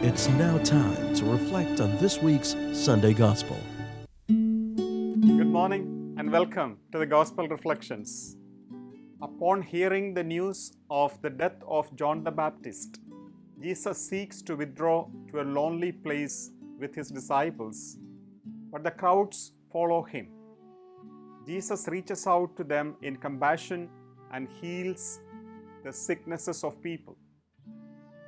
It's now time to reflect on this week's Sunday Gospel. Good morning and welcome to the Gospel Reflections. Upon hearing the news of the death of John the Baptist, Jesus seeks to withdraw to a lonely place with his disciples, but the crowds follow him. Jesus reaches out to them in compassion and heals the sicknesses of people.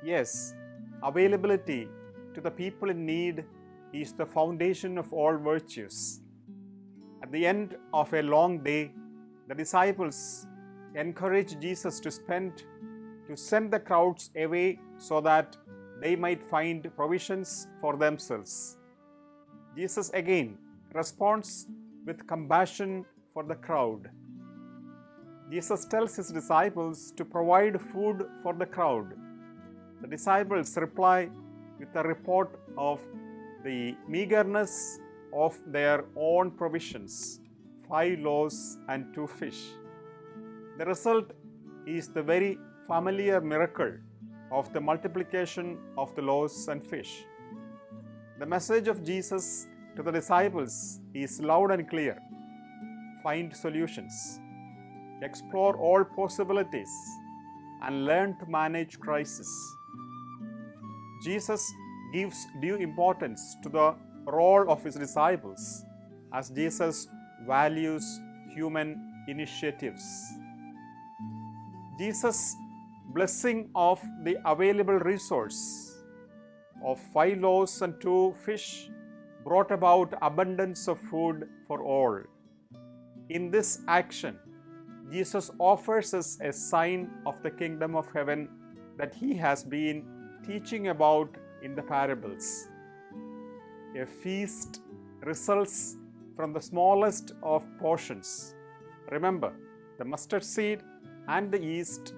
Yes, availability to the people in need is the foundation of all virtues. At the end of a long day, the disciples encourage Jesus to send the crowds away so that they might find provisions for themselves. Jesus again responds with compassion for the crowd. Jesus tells his disciples to provide food for the crowd. The disciples reply with a report of the meagerness of their own provisions, 5 loaves and 2 fish. The result is the very familiar miracle of the multiplication of the loaves and fish. The message of Jesus to the disciples is loud and clear. Find solutions, explore all possibilities, and learn to manage crisis. Jesus gives due importance to the role of his disciples as Jesus values human initiatives. Jesus' blessing of the available resource of 5 loaves and 2 fish brought about abundance of food for all. In this action, Jesus offers us a sign of the kingdom of heaven that he has been teaching about in the parables. A feast results from the smallest of portions. Remember, the mustard seed and the yeast.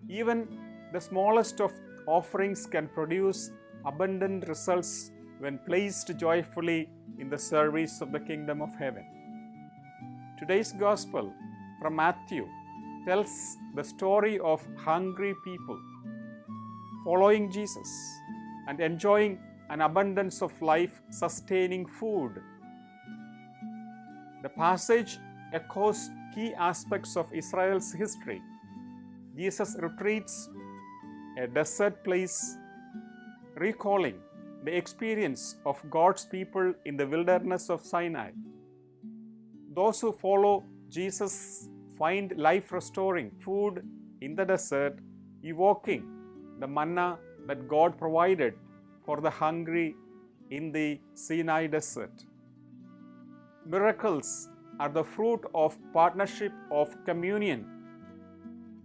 Even the smallest of offerings can produce abundant results when placed joyfully in the service of the kingdom of heaven. Today's Gospel from Matthew tells the story of hungry people following Jesus and enjoying an abundance of life-sustaining food. The passage echoes key aspects of Israel's history. Jesus retreats a desert place, recalling the experience of God's people in the wilderness of Sinai. Those who follow Jesus find life-restoring food in the desert, evoking the manna that God provided for the hungry in the Sinai desert. Miracles are the fruit of partnership, of communion,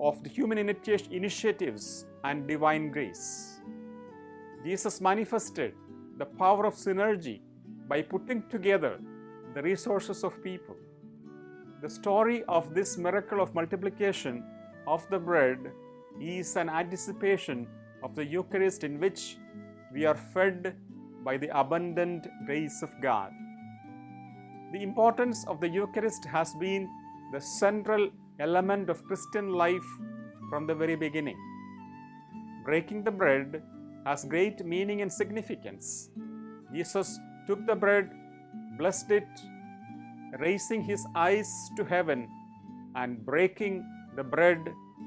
of the human initiatives and divine grace. Jesus manifested the power of synergy by putting together the resources of people. The story of this miracle of multiplication of the bread is an anticipation of the Eucharist in which we are fed by the abundant grace of God. The importance of the Eucharist has been the central element of Christian life from the very beginning. Breaking the bread has great meaning and significance. Jesus took the bread, blessed it, raising his eyes to heaven, and breaking the bread,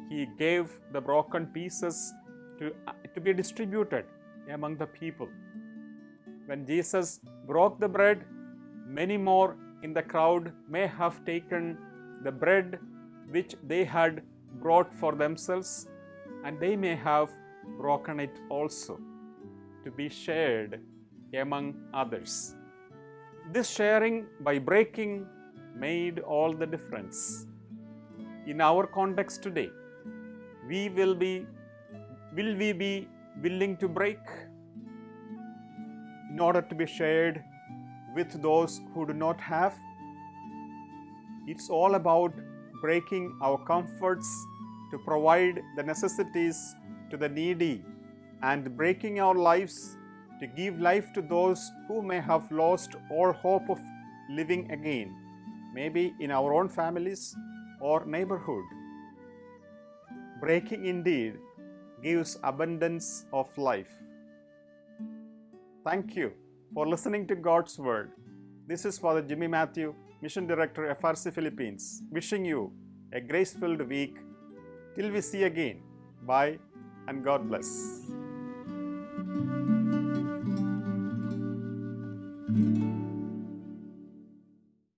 he gave the broken pieces to be distributed among the people. When Jesus broke the bread, many more in the crowd may have taken the bread which they had brought for themselves, and they may have broken it also to be shared among others. This sharing by breaking made all the difference. In our context today, will we be willing to break in order to be shared with those who do not have? It's all about breaking our comforts to provide the necessities to the needy and breaking our lives to give life to those who may have lost all hope of living again, maybe in our own families or neighborhood. Breaking indeed gives abundance of life. Thank you for listening to God's Word. This is Father Jimmy Matthew, Mission Director, FRC Philippines, wishing you a grace-filled week. Till we see again, bye and God bless.